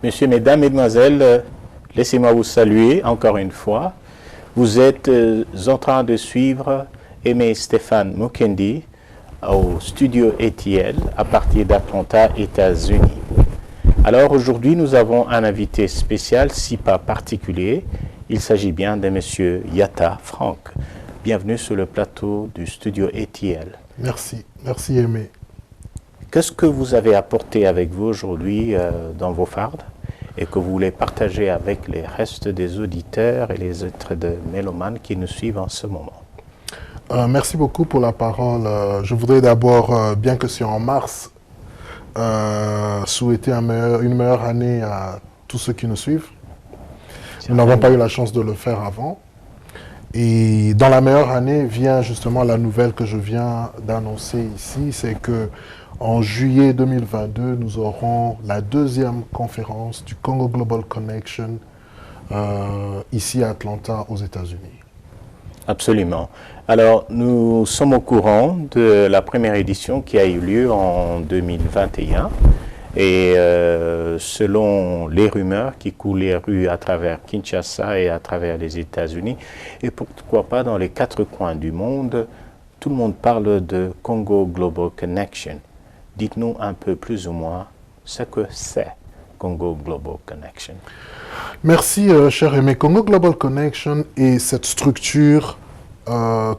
Messieurs, mesdames, mesdemoiselles, laissez-moi vous saluer encore une fois. Vous êtes en train de suivre Aimé Stéphane Mukendi au studio ETL à partir d'Atlanta, États-Unis. Alors aujourd'hui, nous avons un invité spécial, si pas particulier. Il s'agit bien de Monsieur Yatta Frank. Bienvenue sur le plateau du studio ETL. Merci Aimé. Qu'est-ce que vous avez apporté avec vous aujourd'hui dans vos fardes et que vous voulez partager avec les restes des auditeurs et les autres de mélomanes qui nous suivent en ce moment? Merci beaucoup pour la parole. Je voudrais d'abord, bien que c'est en mars, souhaiter une meilleure année à tous ceux qui nous suivent. Nous n'avons pas eu la chance de le faire avant. Et dans la meilleure année vient justement la nouvelle que je viens d'annoncer ici, c'est que en juillet 2022, nous aurons la deuxième conférence du Congo Global Connection ici à Atlanta, aux États-Unis. Absolument. Alors, nous sommes au courant de la première édition qui a eu lieu en 2021. Et selon les rumeurs qui coulent les rues à travers Kinshasa et à travers les États-Unis, et pourquoi pas dans les quatre coins du monde, tout le monde parle de Congo Global Connection. Dites-nous un peu plus ou moins ce que c'est Congo Global Connection. Merci, cher Aimé. Congo Global Connection est cette structure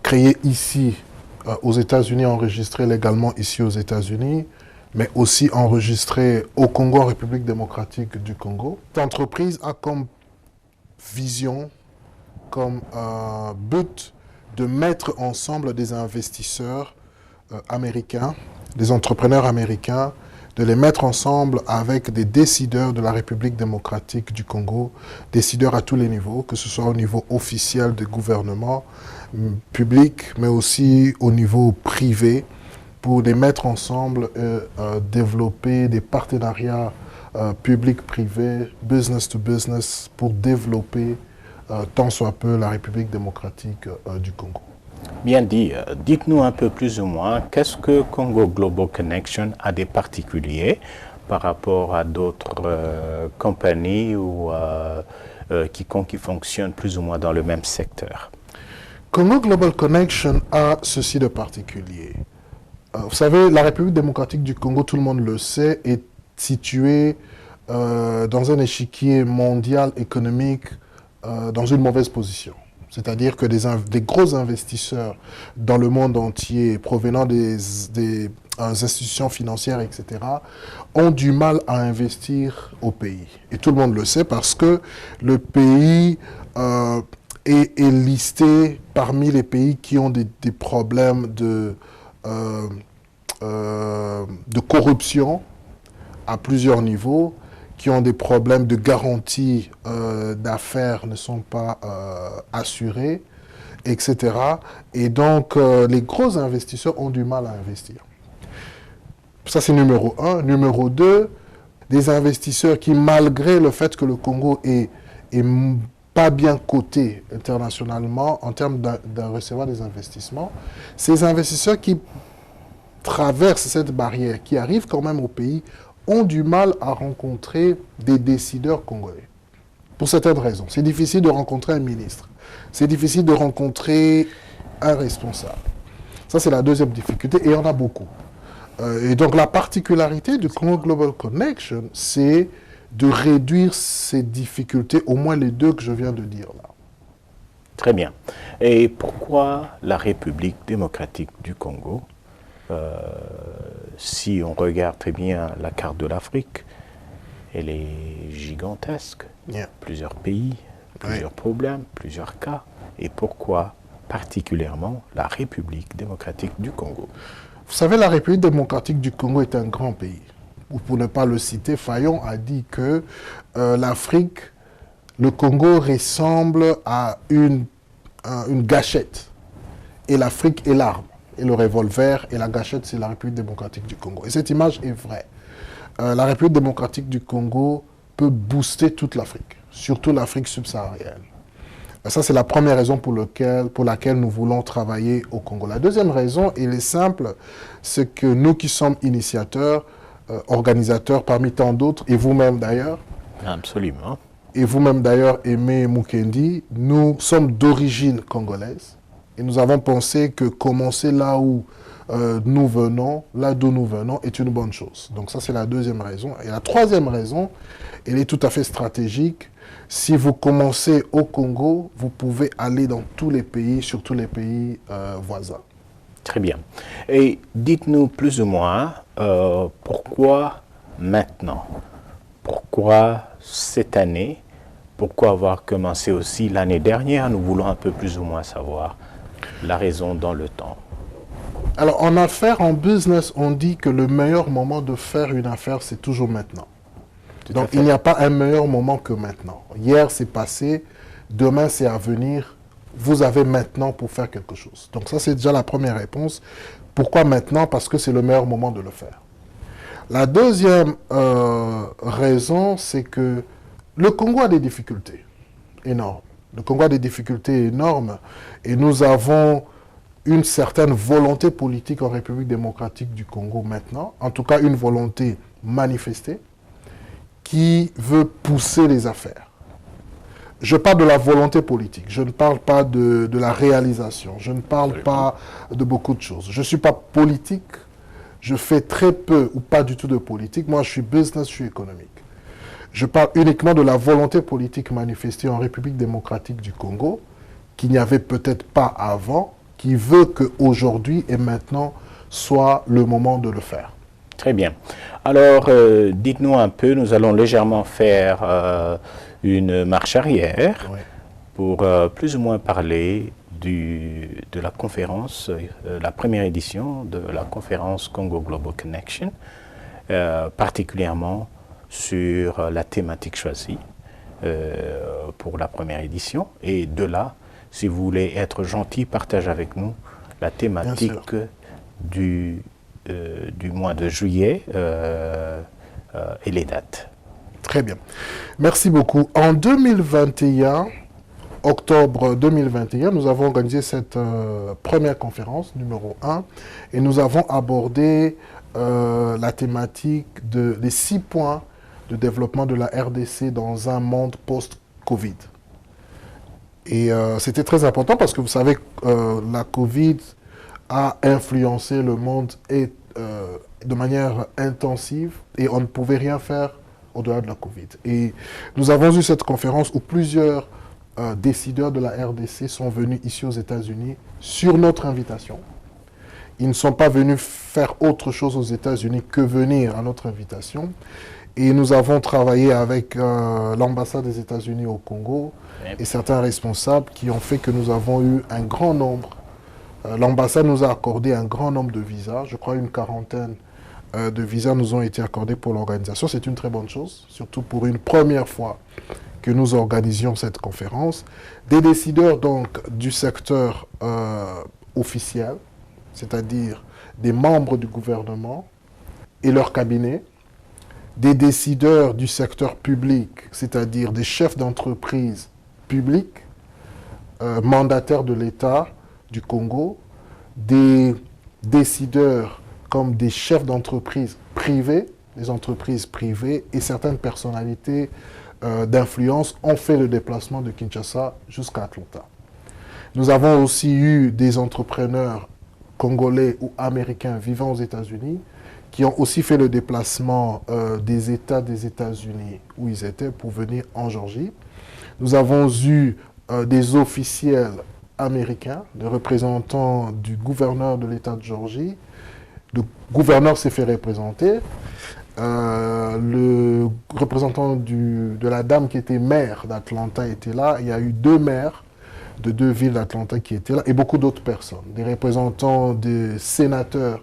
créée ici aux États-Unis, enregistrée légalement ici aux États-Unis, mais aussi enregistrée au Congo, en République démocratique du Congo. Cette entreprise a comme vision, comme but de mettre ensemble des investisseurs américains, des entrepreneurs américains, de les mettre ensemble avec des décideurs de la République démocratique du Congo, décideurs à tous les niveaux, que ce soit au niveau officiel du gouvernement public, mais aussi au niveau privé, pour les mettre ensemble et développer des partenariats publics-privés, business to business, pour développer tant soit peu la République démocratique du Congo. Bien dit. Dites-nous un peu plus ou moins, qu'est-ce que Congo Global Connection a des particuliers par rapport à d'autres compagnies ou quiconque qui fonctionnent plus ou moins dans le même secteur? Congo Global Connection a ceci de particulier. Vous savez, la République démocratique du Congo, tout le monde le sait, est située dans un échiquier mondial économique dans une mauvaise position. C'est-à-dire que des gros investisseurs dans le monde entier, provenant des institutions financières, etc., ont du mal à investir au pays. Et tout le monde le sait parce que le pays est listé parmi les pays qui ont des problèmes de corruption à plusieurs niveaux, qui ont des problèmes de garantie d'affaires ne sont pas assurés, etc. Et donc, les gros investisseurs ont du mal à investir. Ça, c'est numéro un. Numéro deux, des investisseurs qui, malgré le fait que le Congo est pas bien coté internationalement en termes de recevoir des investissements, ces investisseurs qui traversent cette barrière, qui arrivent quand même au pays, ont du mal à rencontrer des décideurs congolais. Pour certaines raisons. C'est difficile de rencontrer un ministre. C'est difficile de rencontrer un responsable. Ça, c'est la deuxième difficulté, et il y en a beaucoup. Et donc, la particularité du Congo Global Connection, c'est de réduire ces difficultés, au moins les deux que je viens de dire là. Très bien. Et pourquoi la République démocratique du Congo, si on regarde très bien la carte de l'Afrique, elle est gigantesque. Yeah. Plusieurs pays, plusieurs problèmes, plusieurs cas. Et pourquoi particulièrement la République démocratique du Congo? Vous savez, la République démocratique du Congo est un grand pays. Ou pour ne pas le citer, Fayon a dit que l'Afrique, le Congo ressemble à une gâchette. Et l'Afrique est l'arme. Et le revolver et la gâchette, c'est la République démocratique du Congo. Et cette image est vraie. La République démocratique du Congo peut booster toute l'Afrique, surtout l'Afrique subsaharienne. Ça, c'est la première raison pour laquelle nous voulons travailler au Congo. La deuxième raison, elle est simple, c'est que nous qui sommes initiateurs, organisateurs parmi tant d'autres, et vous-même d'ailleurs, Absolument. Et vous-même d'ailleurs, Aimé Mukendi, nous sommes d'origine congolaise. Et nous avons pensé que commencer là où nous venons, là d'où nous venons, est une bonne chose. Donc ça, c'est la deuxième raison. Et la troisième raison, elle est tout à fait stratégique. Si vous commencez au Congo, vous pouvez aller dans tous les pays, surtout les pays voisins. Très bien. Et dites-nous plus ou moins pourquoi maintenant? Pourquoi cette année? Pourquoi avoir commencé aussi l'année dernière? Nous voulons un peu plus ou moins savoir la raison dans le temps. Alors en affaires, en business, on dit que le meilleur moment de faire une affaire, c'est toujours maintenant. Donc il n'y a pas un meilleur moment que maintenant. Hier c'est passé, demain c'est à venir. Vous avez maintenant pour faire quelque chose. Donc ça c'est déjà la première réponse. Pourquoi maintenant? Parce que c'est le meilleur moment de le faire. La deuxième raison, c'est que le Congo a des difficultés énormes. Le Congo a des difficultés énormes et nous avons une certaine volonté politique en République démocratique du Congo maintenant, en tout cas une volonté manifestée, qui veut pousser les affaires. Je parle de la volonté politique, je ne parle pas de la réalisation, je ne parle pas de beaucoup de choses. Je ne suis pas politique, je fais très peu ou pas du tout de politique. Moi, je suis business, je suis économique. Je parle uniquement de la volonté politique manifestée en République démocratique du Congo, qu'il n'y avait peut-être pas avant, qui veut qu'aujourd'hui et maintenant soit le moment de le faire. Très bien. Alors, dites-nous un peu, nous allons légèrement faire une marche arrière pour plus ou moins parler de la conférence, la première édition de la conférence Congo Global Connection, particulièrement sur la thématique choisie pour la première édition. Et de là, si vous voulez être gentil, partagez avec nous la thématique du mois de juillet et les dates. Très bien. Merci beaucoup. En 2021, octobre 2021, nous avons organisé cette première conférence, numéro 1, et nous avons abordé la thématique des 6 points de développement de la RDC dans un monde post-Covid. Et c'était très important parce que vous savez, la Covid a influencé le monde de manière intensive et on ne pouvait rien faire au-delà de la Covid. Et nous avons eu cette conférence où plusieurs décideurs de la RDC sont venus ici aux États-Unis sur notre invitation. Ils ne sont pas venus faire autre chose aux États-Unis que venir à notre invitation. Et nous avons travaillé avec l'ambassade des États-Unis au Congo et certains responsables qui ont fait que nous avons eu un grand nombre. L'ambassade nous a accordé un grand nombre de visas, je crois une quarantaine de visas nous ont été accordés pour l'organisation. C'est une très bonne chose, surtout pour une première fois que nous organisions cette conférence. Des décideurs donc du secteur officiel, c'est-à-dire des membres du gouvernement et leur cabinet, des décideurs du secteur public, c'est-à-dire des chefs d'entreprise publics, mandataires de l'État du Congo, des décideurs comme des chefs d'entreprise privés, des entreprises privées et certaines personnalités d'influence ont fait le déplacement de Kinshasa jusqu'à Atlanta. Nous avons aussi eu des entrepreneurs congolais ou américains vivant aux États-Unis qui ont aussi fait le déplacement des États des États-Unis où ils étaient pour venir en Géorgie. Nous avons eu des officiels américains, des représentants du gouverneur de l'État de Géorgie. Le gouverneur s'est fait représenter. Le représentant de la dame qui était maire d'Atlanta était là. Il y a eu 2 maires de 2 villes d'Atlanta qui étaient là et beaucoup d'autres personnes. Des représentants des sénateurs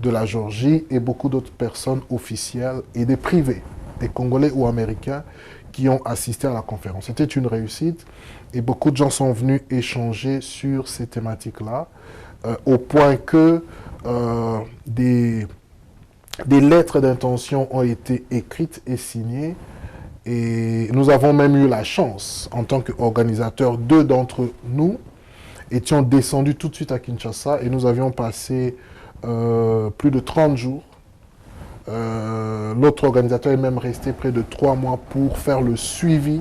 de la Géorgie et beaucoup d'autres personnes officielles et des privés, des Congolais ou Américains qui ont assisté à la conférence. C'était une réussite et beaucoup de gens sont venus échanger sur ces thématiques-là au point que des lettres d'intention ont été écrites et signées et nous avons même eu la chance, en tant qu'organisateurs, 2 d'entre nous étions descendus tout de suite à Kinshasa et nous avions passé plus de 30 jours L'autre organisateur est même resté près de 3 mois pour faire le suivi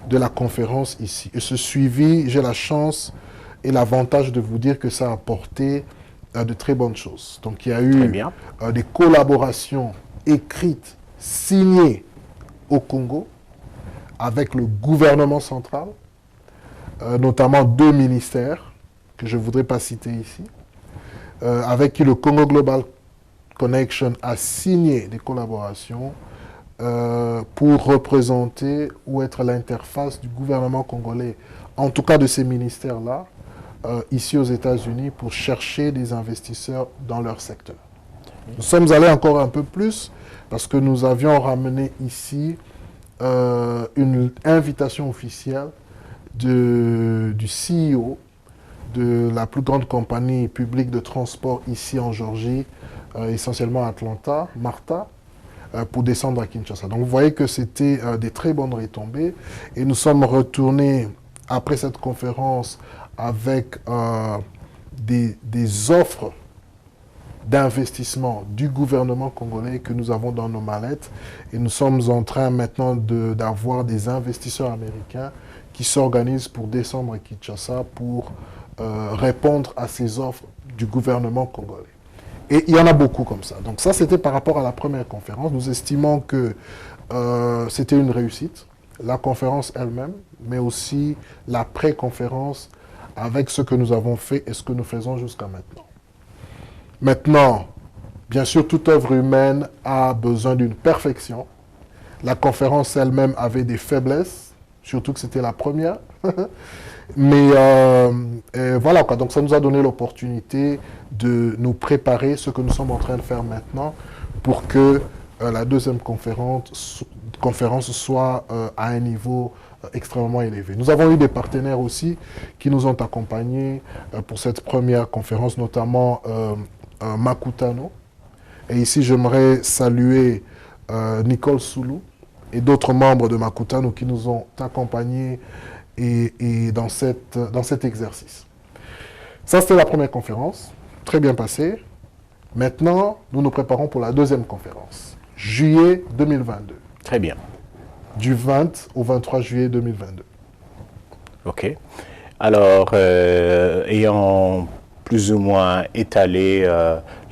de la conférence ici. Et ce suivi, j'ai la chance et l'avantage de vous dire que ça a apporté de très bonnes choses. Donc il y a eu des collaborations écrites, signées au Congo avec le gouvernement central, notamment 2 ministères que je ne voudrais pas citer ici, avec qui le Congo Global Connection a signé des collaborations pour représenter ou être l'interface du gouvernement congolais, en tout cas de ces ministères-là, ici aux États-Unis, pour chercher des investisseurs dans leur secteur. Nous sommes allés encore un peu plus parce que nous avions ramené ici une invitation officielle du CEO de la plus grande compagnie publique de transport ici en Géorgie, essentiellement à Atlanta, Marta, pour descendre à Kinshasa. Donc vous voyez que c'était des très bonnes retombées. Et nous sommes retournés après cette conférence avec des offres d'investissement du gouvernement congolais que nous avons dans nos mallettes. Et nous sommes en train maintenant d'avoir des investisseurs américains qui s'organisent pour descendre à Kinshasa pour répondre à ces offres du gouvernement congolais. Et il y en a beaucoup comme ça. Donc ça, c'était par rapport à la première conférence. Nous estimons que c'était une réussite, la conférence elle-même, mais aussi la pré-conférence avec ce que nous avons fait et ce que nous faisons jusqu'à maintenant. Maintenant, bien sûr, toute œuvre humaine a besoin d'une perfection. La conférence elle-même avait des faiblesses, surtout que c'était la première. Mais voilà quoi, donc ça nous a donné l'opportunité de nous préparer, ce que nous sommes en train de faire maintenant, pour que la deuxième conférence soit à un niveau extrêmement élevé. Nous avons eu des partenaires aussi qui nous ont accompagnés pour cette première conférence, notamment Makutano. Et ici, j'aimerais saluer Nicole Soulou et d'autres membres de Makutano qui nous ont accompagnés et dans cet exercice. Ça, c'était la première conférence, très bien passée. Maintenant, nous nous préparons pour la deuxième conférence, juillet 2022. Très bien. Du 20 au 23 juillet 2022. OK. Alors, ayant plus ou moins étalé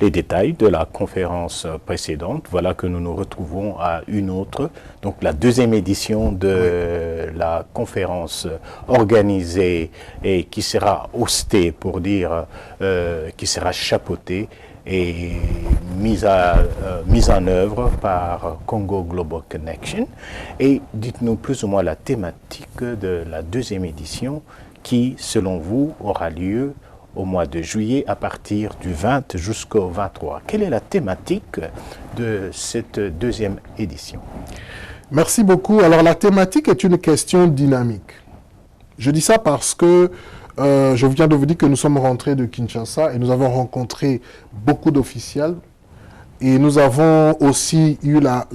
les détails de la conférence précédente, voilà que nous nous retrouvons à une autre, donc la deuxième édition de la conférence organisée et qui sera hostée, pour dire, qui sera chapeautée et mise en œuvre par Congo Global Connection. Et dites-nous plus ou moins la thématique de la deuxième édition qui, selon vous, aura lieu au mois de juillet à partir du 20 jusqu'au 23. Quelle est la thématique de cette deuxième édition? Merci beaucoup. Alors la thématique est une question dynamique. Je dis ça parce que je viens de vous dire que nous sommes rentrés de Kinshasa et nous avons rencontré beaucoup d'officiels et nous avons aussi eu la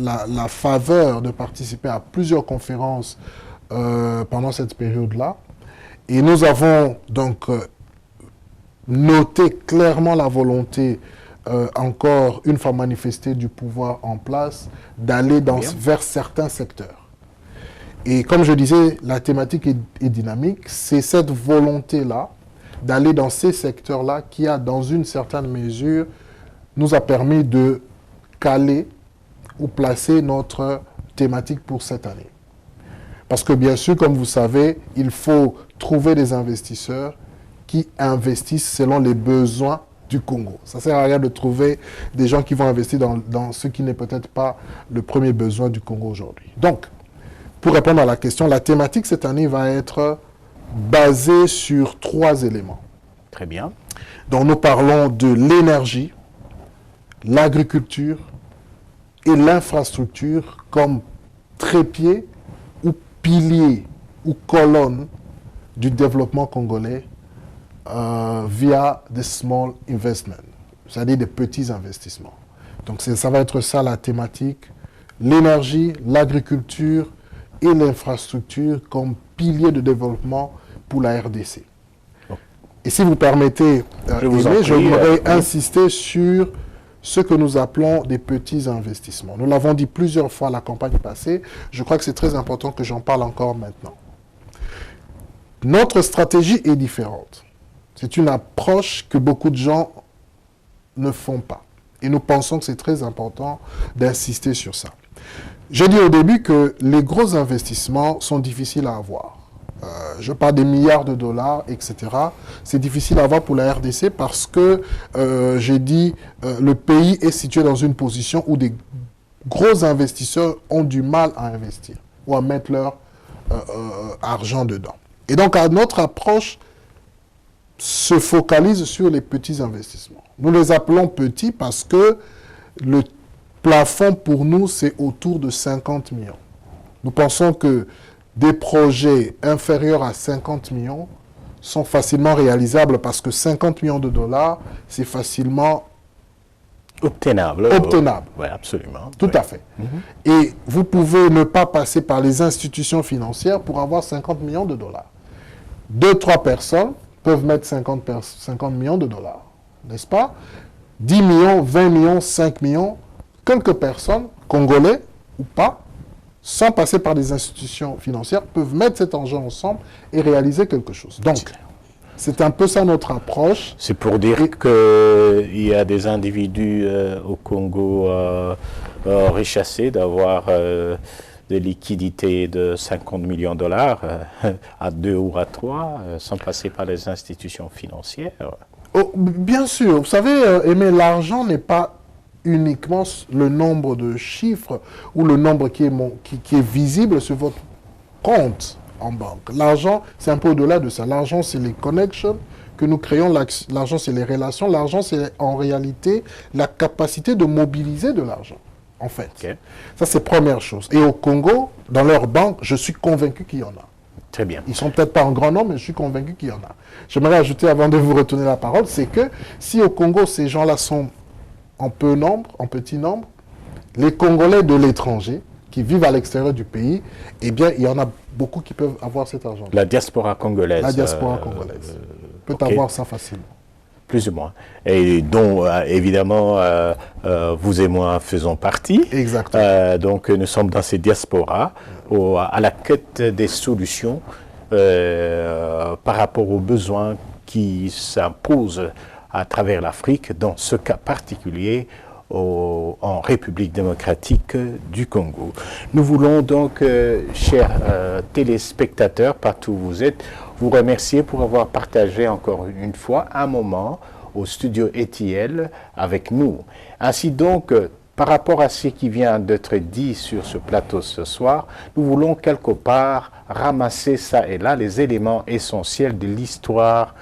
faveur de participer à plusieurs conférences pendant cette période-là. Et nous avons donc noté clairement la volonté, encore une fois manifestée du pouvoir en place, d'aller vers certains secteurs. Et comme je disais, la thématique est dynamique. C'est cette volonté-là d'aller dans ces secteurs-là qui a, dans une certaine mesure, nous a permis de caler ou placer notre thématique pour cette année. Parce que bien sûr, comme vous savez, il faut trouver des investisseurs qui investissent selon les besoins du Congo. Ça ne sert à rien de trouver des gens qui vont investir dans ce qui n'est peut-être pas le premier besoin du Congo aujourd'hui. Donc, pour répondre à la question, la thématique cette année va être basée sur 3 éléments. Très bien. Donc nous parlons de l'énergie, l'agriculture et l'infrastructure comme trépied ou pilier ou colonne du développement congolais via des small investments, c'est-à-dire des petits investissements. Donc ça va être ça la thématique, l'énergie, l'agriculture et l'infrastructure comme pilier de développement pour la RDC. Et si vous permettez, j'aimerais insister sur ce que nous appelons des petits investissements. Nous l'avons dit plusieurs fois à la campagne passée, je crois que c'est très important que j'en parle encore maintenant. Notre stratégie est différente. C'est une approche que beaucoup de gens ne font pas. Et nous pensons que c'est très important d'insister sur ça. J'ai dit au début que les gros investissements sont difficiles à avoir. Je parle des milliards de dollars, etc. C'est difficile à avoir pour la RDC parce que, j'ai dit, le pays est situé dans une position où des gros investisseurs ont du mal à investir ou à mettre leur argent dedans. Et donc, notre approche se focalise sur les petits investissements. Nous les appelons petits parce que le plafond pour nous, c'est autour de 50 millions. Nous pensons que des projets inférieurs à 50 millions sont facilement réalisables parce que 50 millions de dollars, c'est facilement obtenable. Oui, absolument. Tout à fait. Et vous pouvez ne pas passer par les institutions financières pour avoir 50 millions de dollars. 2-3 personnes peuvent mettre 50 millions de dollars, n'est-ce pas? 10 millions, 20 millions, 5 millions, quelques personnes, congolais ou pas, sans passer par des institutions financières, peuvent mettre cet argent ensemble et réaliser quelque chose. Donc, c'est un peu ça notre approche. C'est pour dire qu'il y a des individus au Congo rechassés d'avoir des liquidités de 50 millions de dollars à 2 ou à 3, sans passer par les institutions financières. Oh, bien sûr, vous savez, Aimé, l'argent n'est pas uniquement le nombre de chiffres ou le nombre qui est visible sur votre compte en banque. L'argent, c'est un peu au-delà de ça. L'argent, c'est les connections que nous créons. L'argent, c'est les relations. L'argent, c'est en réalité la capacité de mobiliser de l'argent, en fait. Okay. Ça, c'est première chose. Et au Congo, dans leur banque, je suis convaincu qu'il y en a. Très bien. Ils ne sont peut-être pas en grand nombre, mais je suis convaincu qu'il y en a. J'aimerais ajouter, avant de vous retourner la parole, c'est que si au Congo, ces gens-là sont en petit nombre, les Congolais de l'étranger, qui vivent à l'extérieur du pays, eh bien, il y en a beaucoup qui peuvent avoir cet argent. La diaspora congolaise. La diaspora congolaise peut avoir ça facilement. Plus ou moins. Et dont, évidemment, vous et moi faisons partie. Exactement. Donc, nous sommes dans ces diasporas, à la quête des solutions par rapport aux besoins qui s'imposent à travers l'Afrique, dans ce cas particulier en République démocratique du Congo. Nous voulons donc, chers téléspectateurs, partout où vous êtes, vous remercier pour avoir partagé encore une fois un moment au studio ETL avec nous. Ainsi donc, par rapport à ce qui vient d'être dit sur ce plateau ce soir, nous voulons quelque part ramasser ça et là les éléments essentiels de l'histoire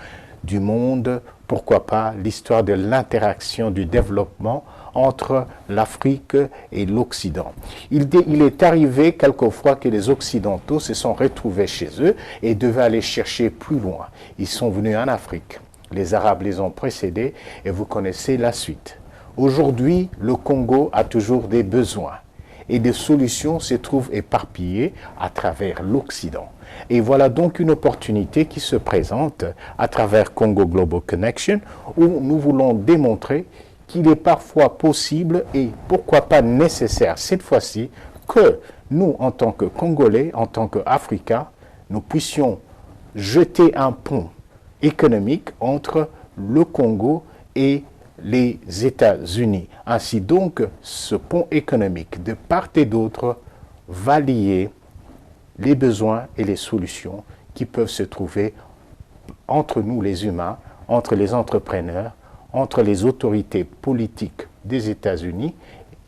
du monde, pourquoi pas l'histoire de l'interaction, du développement entre l'Afrique et l'Occident. Il est arrivé quelquefois que les Occidentaux se sont retrouvés chez eux et devaient aller chercher plus loin. Ils sont venus en Afrique. Les Arabes les ont précédés et vous connaissez la suite. Aujourd'hui, le Congo a toujours des besoins et des solutions se trouvent éparpillées à travers l'Occident. Et voilà donc une opportunité qui se présente à travers Congo Global Connection où nous voulons démontrer qu'il est parfois possible et pourquoi pas nécessaire cette fois-ci que nous, en tant que Congolais, en tant qu'Africains, nous puissions jeter un pont économique entre le Congo et les États-Unis. Ainsi donc, ce pont économique de part et d'autre va lier les besoins et les solutions qui peuvent se trouver entre nous les humains, entre les entrepreneurs, entre les autorités politiques des États-Unis,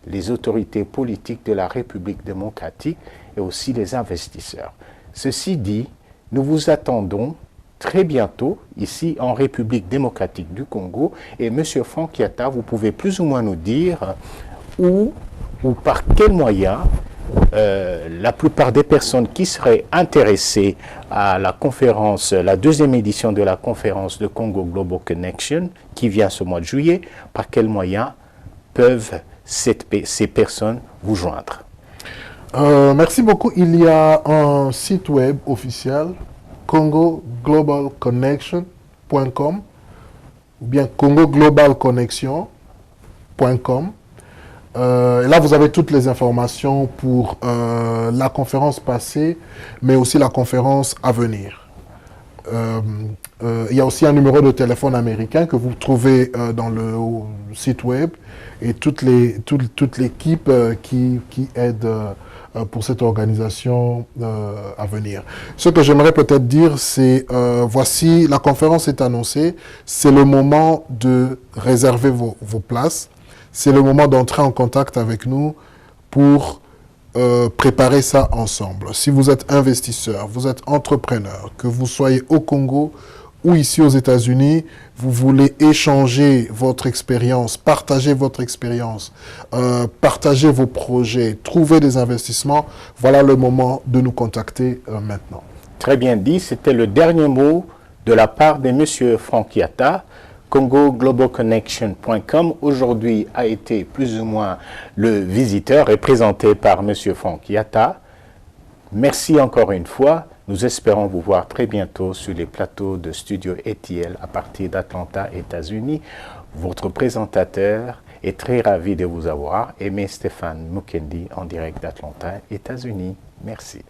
les autorités politiques de la République démocratique et aussi les investisseurs. Ceci dit, nous vous attendons très bientôt ici en République démocratique du Congo et M. Franck Yatta, vous pouvez plus ou moins nous dire où ou par quels moyens la plupart des personnes qui seraient intéressées à la conférence, la deuxième édition de la conférence de Congo Global Connection, qui vient ce mois de juillet, par quels moyens peuvent ces personnes vous joindre? Merci beaucoup. Il y a un site web officiel, congoglobalconnection.com ou bien Congo Global Connection Et là, vous avez toutes les informations pour la conférence passée, mais aussi la conférence à venir. Il y a aussi un numéro de téléphone américain que vous trouvez dans le site web et toute l'équipe qui aide pour cette organisation à venir. Ce que j'aimerais peut-être dire, c'est voici, la conférence est annoncée, c'est le moment de réserver vos places, c'est le moment d'entrer en contact avec nous pour préparer ça ensemble. Si vous êtes investisseur, vous êtes entrepreneur, que vous soyez au Congo ou ici aux États-Unis, vous voulez échanger votre expérience, partager votre expérience, partager vos projets, trouver des investissements, voilà le moment de nous contacter maintenant. Très bien dit, c'était le dernier mot de la part de M. Franck Yatta. CongoGlobalConnection.com aujourd'hui a été plus ou moins le visiteur représenté par M. Franck Yatta. Merci encore une fois. Nous espérons vous voir très bientôt sur les plateaux de Studio ETL à partir d'Atlanta, États-Unis. Votre présentateur est très ravi de vous avoir. Aimé Stéphane Mukendi en direct d'Atlanta, États-Unis. Merci.